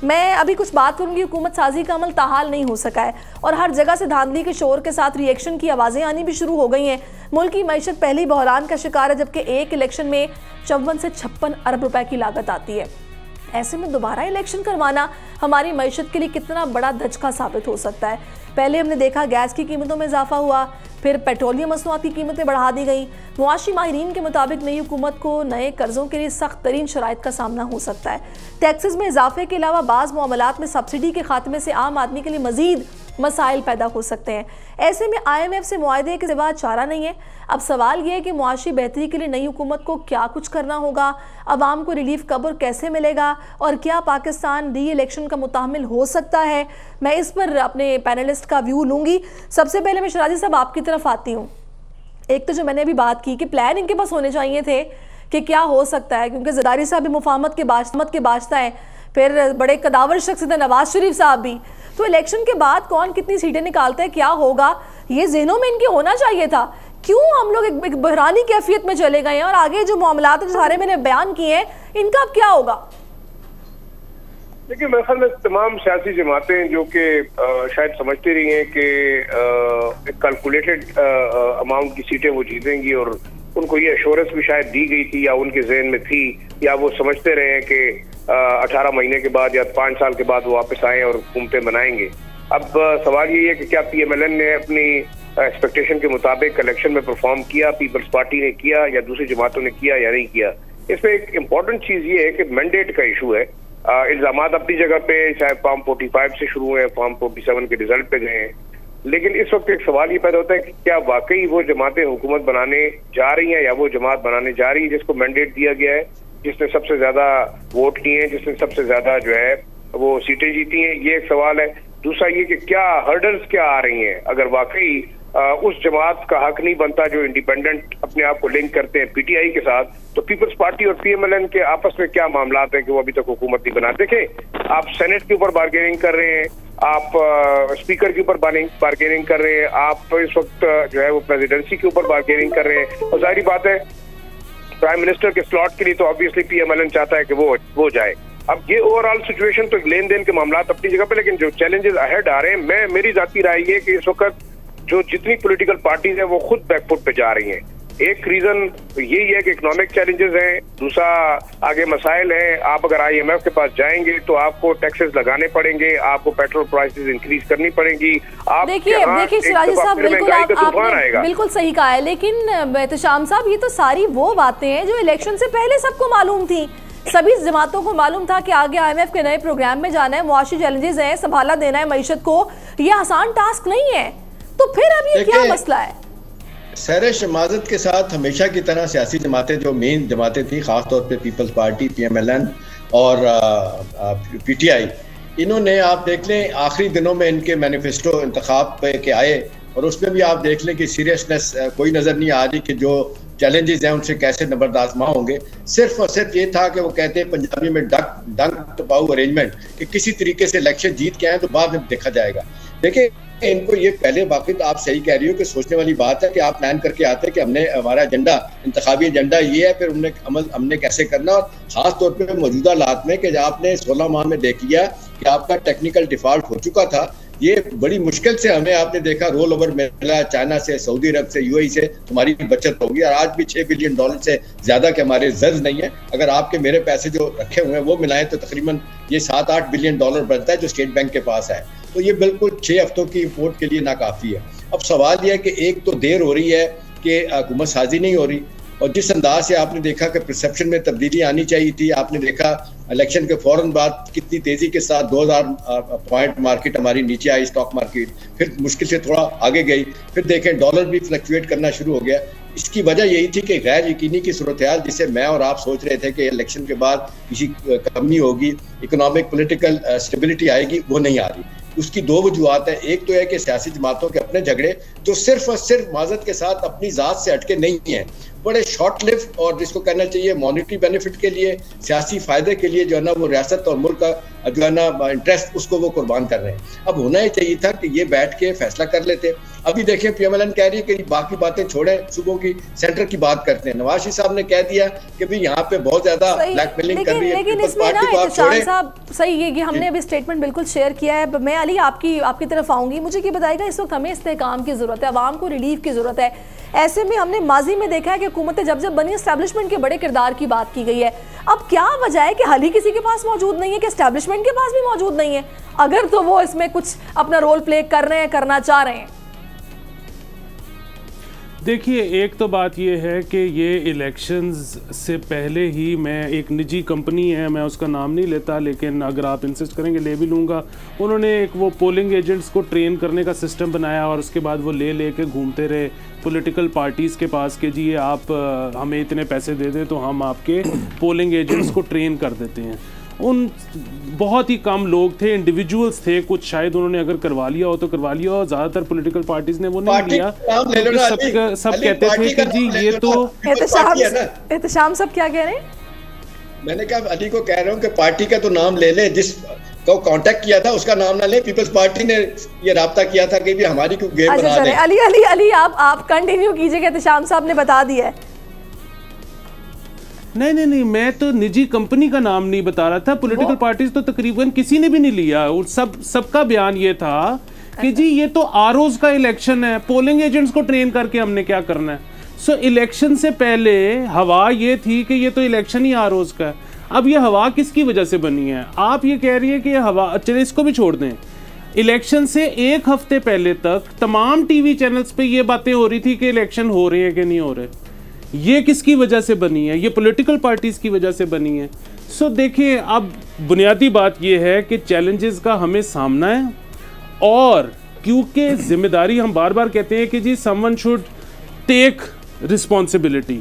मैं अभी कुछ बात करूंगी, हुकूमत साजी का अमल ताहाल नहीं हो सका है और हर जगह से धांधली के शोर के साथ रिएक्शन की आवाज़ें आनी भी शुरू हो गई हैं। मुल्क की मईशत पहले ही बहरान का शिकार है, जबकि एक इलेक्शन में 54 से 56 अरब रुपए की लागत आती है। ऐसे में दोबारा इलेक्शन करवाना हमारी मईशत के लिए कितना बड़ा धचका साबित हो सकता है। पहले हमने देखा गैस की कीमतों में इजाफा हुआ, फिर पेट्रोलियम मसनूआत की कीमतें बढ़ा दी गई। मुआशी माहिरीन के मुताबिक नई हुकूमत को नए कर्जों के लिए सख्त तरीन शराइत का सामना हो सकता है। टैक्सेस में इजाफे के अलावा बाज़ मामलात में सब्सिडी के खात्मे से आम आदमी के लिए मजीद मसाइल पैदा हो सकते हैं। ऐसे में IMF से मुआहदे के सिवा चारा नहीं है। अब सवाल यह है कि मुआशी बेहतरी के लिए नई हुकूमत को क्या कुछ करना होगा, अवाम को रिलीफ कब और कैसे मिलेगा, और क्या पाकिस्तान री इलेक्शन का मुताहमिल हो सकता है। मैं इस पर अपने पैनलिस्ट का व्यू लूँगी। सबसे पहले मैं शराजी साहब आपकी तरफ आती हूँ। एक तो जो मैंने अभी बात की कि प्लान इनके पास होने चाहिए थे कि क्या हो सकता है, क्योंकि ज़रदारी साहब भी मुफाहमत के बादशाह हैं, फिर बड़े कदावर शख्स थे नवाज शरीफ साहब भी। तो इलेक्शन के बाद कौन कितनी सीटें निकालता है, क्या होगा, ये ज़हनों में इनके होना चाहिए था। क्यों हम लोग एक बहरानी कैफियत में चले गए हैं और आगे जो मामलात जो सारे मैंने बयान किए हैं इनका अब क्या होगा? देखिए, मेरे ख्याल में तमाम सियासी जमातें जो कि शायद समझती रही हैं कि एक कैलकुलेटेड अमाउंट की सीटें वो जीतेंगी, और उनको ये एश्योरेंस भी शायद दी गई थी या उनके जहन में थी, या वो समझते रहे हैं कि 18 महीने के बाद या 5 साल के बाद वो वापस आए और हुकूमतें बनाएंगे। अब सवाल ये है कि क्या PMLN ने अपनी एक्सपेक्टेशन के मुताबिक इलेक्शन में परफॉर्म किया, पीपल्स पार्टी ने किया या दूसरी जमातों ने किया या नहीं किया। इसमें एक इम्पॉर्टेंट चीज़ ये है कि मैंडेट का इशू है। इल्जामात अपनी जगह पे चाहे फॉर्म 45 से शुरू हुए, फॉर्म 47 के रिजल्ट पे गए हैं, लेकिन इस वक्त एक सवाल ये पैदा होता है कि क्या वाकई वो जमातें हुकूमत बनाने जा रही हैं या वो जमात बनाने जा रही है जिसको मैंडेट दिया गया है, जिसने सबसे ज्यादा वोट किए हैं, जिसने सबसे ज्यादा जो है वो सीटें जीती हैं। ये एक सवाल है। दूसरा ये कि क्या हर्डल्स क्या आ रही हैं। अगर वाकई उस जमात का हक नहीं बनता जो इंडिपेंडेंट अपने आप को लिंक करते हैं PTI के साथ, तो पीपल्स पार्टी और PMLN के आपस में क्या मामलात हैं कि वो अभी तक हुकूमत नहीं बना। देखें, आप सेनेट के ऊपर बार्गेनिंग कर रहे हैं, आप स्पीकर के ऊपर बार्गेनिंग कर रहे हैं, आप इस वक्त जो है वो प्रेसिडेंसी के ऊपर बार्गेनिंग कर रहे हैं, और जाहिर बात है प्राइम मिनिस्टर के स्लॉट के लिए तो ऑब्वियसली PMLN चाहता है कि वो जाए। अब ये ओवरऑल सिचुएशन तो लेन देन के मामलात अपनी जगह पे, लेकिन जो चैलेंजेस अहेड आ रहे हैं, मेरी जाती राय ये कि इस वक्त जो जितनी पॉलिटिकल पार्टीज हैं वो खुद बैकफुट पे जा रही हैं। एक रीजन यही है कि इकोनॉमिक चैलेंजेस हैं, दूसरा आगे मसाइल हैं। आप अगर IMF के पास जाएंगे तो आपको टैक्सेस लगाने पड़ेंगे, आपको पेट्रोल प्राइसेस इंक्रीज करनी पड़ेंगी। आप देखिए शिराजी साहब, बिल्कुल आपने बिल्कुल सही कहा है, लेकिन एहतशाम साहब ये तो सारी वो बातें हैं जो इलेक्शन से पहले सबको मालूम थी। सभी जमातों को मालूम था कि आगे IMF के नए प्रोग्राम में जाना है, मुआशी चैलेंजेस हैं, संभाला देना है मईशत को, ये आसान टास्क नहीं है। तो फिर अब ये क्या मसला है? सर शमाजत के साथ हमेशा की तरह सियासी जमातें जो मेन जमातें थी, खासतौर पे पीपल्स पार्टी, PMLN और PTI, इन्होंने आप देख लें आखिरी दिनों में इनके मैनिफेस्टो इंतखाब पे के आए और उसमें भी आप देख लें कि सीरियसनेस कोई नज़र नहीं आ रही कि जो चैलेंजेस हैं उनसे कैसे नबरदाश्त होंगे। सिर्फ और सिर्फ ये था कि वो कहते हैं पंजाबी में डंक टपाऊ अरेंजमेंट, कि किसी तरीके से इलेक्शन जीत के आए तो बाद में देखा जाएगा। देखिए, इनको ये पहले बाकी तो आप सही कह रही हो कि सोचने वाली बात है कि आप प्लान करके आते हैं कि हमने हमारा एजेंडा, इंतखाबी एजेंडा ये है, फिर हमने कैसे करना। और खास तौर पे मौजूदा हालात में कि आपने 16 माह में देख लिया कि आपका टेक्निकल डिफॉल्ट हो चुका था। ये बड़ी मुश्किल से हमें आपने देखा रोल ओवर मिला चाइना से, सऊदी अरब से, UAE से हमारी बचत होगी, और आज भी $6 बिलियन से ज्यादा के हमारे जर्ज नहीं है। अगर आपके मेरे पैसे जो रखे हुए हैं वो मिलाएं तो तकरीबन ये $7-8 बिलियन बनता है जो स्टेट बैंक के पास है। तो ये बिल्कुल 6 हफ्तों की इंपोर्ट के लिए नाकाफी है। अब सवाल यह है कि एक तो देर हो रही है कि हुकूमत साजी नहीं हो रही, और जिस अंदाज से आपने देखा कि परसेप्शन में तब्दीली आनी चाहिए थी, आपने देखा इलेक्शन के फौरन बाद कितनी तेजी के साथ 2000 पॉइंट मार्केट हमारी नीचे आई, स्टॉक मार्केट, फिर मुश्किल से थोड़ा आगे गई, फिर देखें डॉलर भी फ्लक्चुएट करना शुरू हो गया। इसकी वजह यही थी कि गैर यकीनी की सूरत हाल जिसे मैं और आप सोच रहे थे कि इलेक्शन के बाद किसी कमी होगी, इकोनॉमिक पॉलिटिकल स्टेबिलिटी आएगी, वो नहीं आ रही। उसकी 2 वजूहत है। एक तो है कि सियासी जमातों के अपने झगड़े जो सिर्फ और सिर्फ माजत के साथ अपनी जात से हटके नहीं है, बड़े शॉर्ट लिव और जिसको कहना चाहिए मॉनिटरी बेनिफिट के लिए, सियासी फायदे के लिए जो है ना वो रियासत और मुल्क का जो है ना इंटरेस्ट उसको वो कुर्बान कर रहे हैं। अब होना ही चाहिए था कि ये बैठ के फैसला कर लेते। अभी देखें पीएमएलएन कह रही है कि बाकी बातें छोड़ें, सुबह की सेंटर की बात करते हैं। नवाज शरीफ साहब ने कह दिया कि भाई यहाँ पे बहुत ज्यादा ब्लैकमेलिंग कर रही है, लेकिन इसमें ना एहतशाम साहब सही है कि हमने अभी स्टेटमेंट बिल्कुल शेयर किया है। मैं अली आपकी तरफ आऊंगी, मुझे ये बताएगा इस वक्त हमें इस्तेहकाम की जरूरत है, आवाम को रिलीफ की जरूरत है। ऐसे में हमने माजी में देखा है कि हुकूमतें जब जब बनी एस्टैब्लिशमेंट के बड़े किरदार की बात की गई है। अब क्या वजह है कि हाल ही किसी के पास मौजूद नहीं है, कि एस्टैब्लिशमेंट के पास भी मौजूद नहीं है, अगर तो वो इसमें कुछ अपना रोल प्ले कर रहे हैं, करना चाह रहे हैं? देखिए, एक तो बात ये है कि ये इलेक्शंस से पहले ही, मैं एक निजी कंपनी है, मैं उसका नाम नहीं लेता, लेकिन अगर आप इंसिस्ट करेंगे ले भी लूँगा, उन्होंने एक वो पोलिंग एजेंट्स को ट्रेन करने का सिस्टम बनाया और उसके बाद वो ले के घूमते रहे पॉलिटिकल पार्टीज़ के पास कि जी ये आप हमें इतने पैसे दे दें तो हम आपके पोलिंग एजेंट्स को ट्रेन कर देते हैं। उन बहुत ही कम लोग थे, इंडिविजुअल्स थे, कुछ शायद उन्होंने अगर करवा लिया हो तो करवा लिया हो, ज़्यादातर पॉलिटिकल पार्टीज ने वो नहीं लिया, क्योंकि सब कहते थे कि जी ये तो। एहतशाम सब क्या कह रहे हैं? मैंने कहा अली को कह रहा हूँ कि पार्टी का तो नाम ले ले, जिस को कांटेक्ट किया था उसका नाम ना ले। पीपल्स पार्टी ने ये राब्ता किया था कि भी हमारी को गेम बना दे। अली आप कंटिन्यू कीजिएगा, एहतशाम साहब ने बता दिया है। नहीं, मैं तो निजी कंपनी का नाम नहीं बता रहा था। पॉलिटिकल पार्टीज तो तकरीबन किसी ने भी नहीं लिया, और सबका बयान ये था कि जी ये तो आरओज का इलेक्शन है, पोलिंग एजेंट्स को ट्रेन करके हमने क्या करना है। सो इलेक्शन से पहले हवा ये थी कि ये तो इलेक्शन ही आरओज का है। अब ये हवा किसकी वजह से बनी है? आप ये कह रही है कि ये हवा, चलिए इसको भी छोड़ दें। इलेक्शन से एक हफ्ते पहले तक तमाम टीवी चैनल्स पे ये बातें हो रही थी कि इलेक्शन हो रहे हैं कि नहीं हो रहे। ये किसकी वजह से बनी है? ये पॉलिटिकल पार्टीज की वजह से बनी है। सो देखिए, अब बुनियादी बात ये है कि चैलेंजेस का हमें सामना है, और क्योंकि जिम्मेदारी, हम बार बार कहते हैं कि जी समवन शुड टेक रिस्पॉन्सिबिलिटी,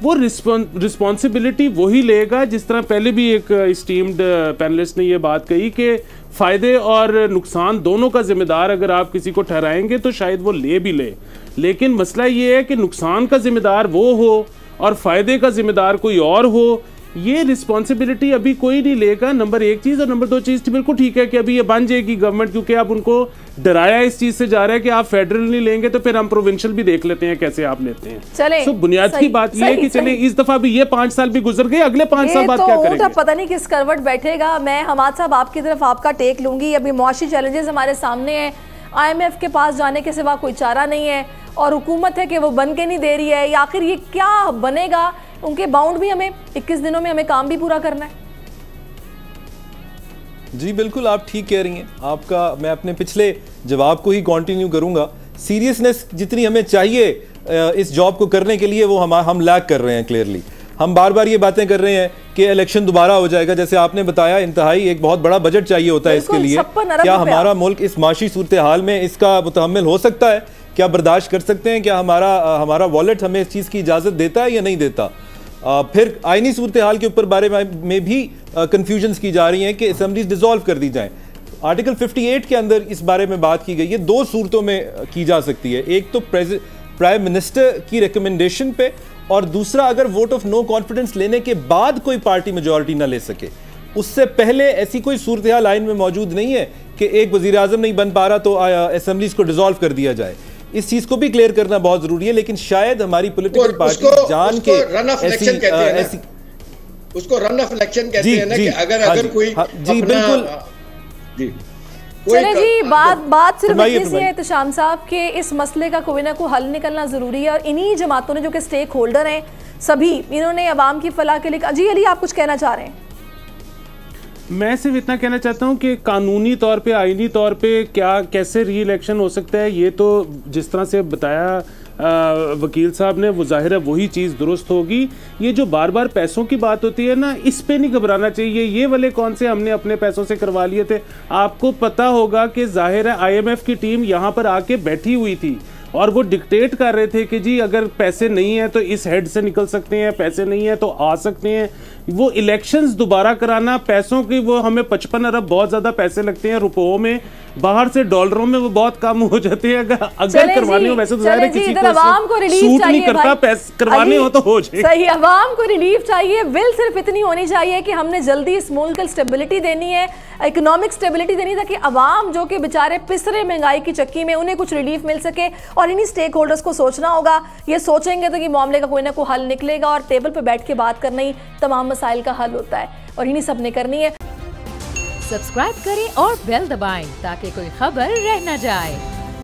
वो रिस्पॉन्सिबिलिटी वही लेगा जिस तरह पहले भी एक इस्टीम्ड पैनलिस्ट ने ये बात कही कि फ़ायदे और नुकसान दोनों का जिम्मेदार अगर आप किसी को ठहराएंगे तो शायद वो ले भी ले, लेकिन मसला ये है कि नुकसान का जिम्मेदार वो हो और फ़ायदे का जिम्मेदार कोई और हो। ये रिस्पॉन्सिबिलिटी अभी कोई नहीं लेगा, नंबर एक चीज़। और नंबर दो चीज़, बिल्कुल ठीक है कि अभी ये बन जाएगी गवर्नमेंट, क्योंकि आप उनको डराया इस चीज़ से जा रहा है कि आप फेडरल नहीं लेंगे तो फिर हम प्रोविंशियल भी देख लेते हैं कैसे आप लेते हैं। चले, तो बुनियादी बात ये है कि चले इस दफा भी ये 5 साल भी गुजर गए, अगले 5 साल बाद क्या करेंगे पता नहीं किस करवट बैठेगा। मैं हमाद साहब आपकी तरफ आपका टेक लूंगी। अभी मुआशी चैलेंजेस हमारे सामने हैं, IMF के पास जाने के सिवा कोई चारा नहीं है, और हुकूमत है कि वो बन के नहीं दे रही है। या आखिर ये क्या बनेगा? उनके बाउंड भी हमें 21 दिनों में हमें काम भी पूरा करना है। जी बिल्कुल, आप ठीक कह रही हैं। आपका, मैं अपने पिछले जवाब को ही कंटिन्यू करूंगा। सीरियसनेस जितनी हमें चाहिए इस जॉब को करने के लिए, वो हम लैक कर रहे हैं क्लियरली। हम बार बार ये बातें कर रहे हैं कि इलेक्शन दोबारा हो जाएगा, जैसे आपने बताया इंतहाई एक बहुत बड़ा बजट चाहिए होता है इसके लिए। क्या हमारा मुल्क इस माशी सूरत हाल में इसका मुतहम्मिल हो सकता है? क्या बर्दाश्त कर सकते हैं? क्या हमारा वॉलेट हमें इस चीज़ की इजाज़त देता है या नहीं देता? फिर आईनी सूरत हाल के ऊपर बारे में भी कन्फ्यूजन्स की जा रही हैं कि असेंबलीज डिसॉल्व कर दी जाएं। आर्टिकल 58 के अंदर इस बारे में बात की गई है। 2 सूरतों में की जा सकती है, एक तो प्राइम मिनिस्टर की रिकमेंडेशन पे, और दूसरा अगर वोट ऑफ नो कॉन्फिडेंस लेने के बाद कोई पार्टी मेजॉरिटी ना ले सके। उससे पहले ऐसी कोई सूरत हाल आइन में मौजूद नहीं है कि एक वजीर आजम नहीं बन पा रहा तो असेंबलीज को डिसॉल्व कर दिया जाए। इस चीज को भी क्लियर करना बहुत जरूरी है, लेकिन शायद हमारी पॉलिटिकल पार्टी जान के उसको रन ऑफ इलेक्शन कहते हैं ना, कि अगर कोई जी बिल्कुल चले जी, बात सिर्फ इतनी सी है एहतशाम साहब के इस मसले का कोई ना कोई हल निकलना जरूरी है, और इन्हीं जमातों ने जो कि स्टेक होल्डर हैं सभी, इन्होंने अवाम की फलाह के लिए। जी अली, आप कुछ कहना चाह रहे हैं? मैं सिर्फ इतना कहना चाहता हूं कि कानूनी तौर पे, आईनी तौर पे कैसे री इलेक्शन हो सकता है, ये तो जिस तरह से बताया वकील साहब ने, वो जाहिर है वही चीज़ दुरुस्त होगी। ये जो बार बार पैसों की बात होती है ना, इस पे नहीं घबराना चाहिए। ये वाले कौन से हमने अपने पैसों से करवा लिए थे? आपको पता होगा कि जाहिर है IMF की टीम यहाँ पर आके बैठी हुई थी और वो डिक्टेट कर रहे थे कि जी अगर पैसे नहीं है तो इस हेड से निकल सकते हैं, पैसे नहीं है तो आ सकते हैं। वो इलेक्शंस दोबारा कराना, पैसों की, वो हमें 55 अरब बहुत ज़्यादा पैसे लगते हैं रुपयों में, बाहर से डॉलरों में वो बहुत कम हो जाते हैं। अगर करवाने हो वैसे तो जाहिर है किसी को सूट नहीं करता, पैसे करवाने हो तो हो जाए। सही, अवाम को रिलीफ चाहिए। विल सिर्फ इतनी होनी चाहिए कि हमने जल्दी इस मुल्क को स्टेबिलिटी देनी है, इकोनॉमिक स्टेबिलिटी देनी, ताकि अवाम जो कि बेचारे पिस रहे महंगाई की चक्की में, उन्हें कुछ रिलीफ मिल सके। और इन्हीं स्टेक होल्डर्स को सोचना होगा। ये सोचेंगे तो कि मामले का कोई ना कोई हल निकलेगा, और टेबल पर बैठ के बात करना ही तमाम मसाइल का हल होता है, और इन्हीं सब ने करनी है। सब्सक्राइब करें और बेल दबाएं ताकि कोई खबर रह न जाए।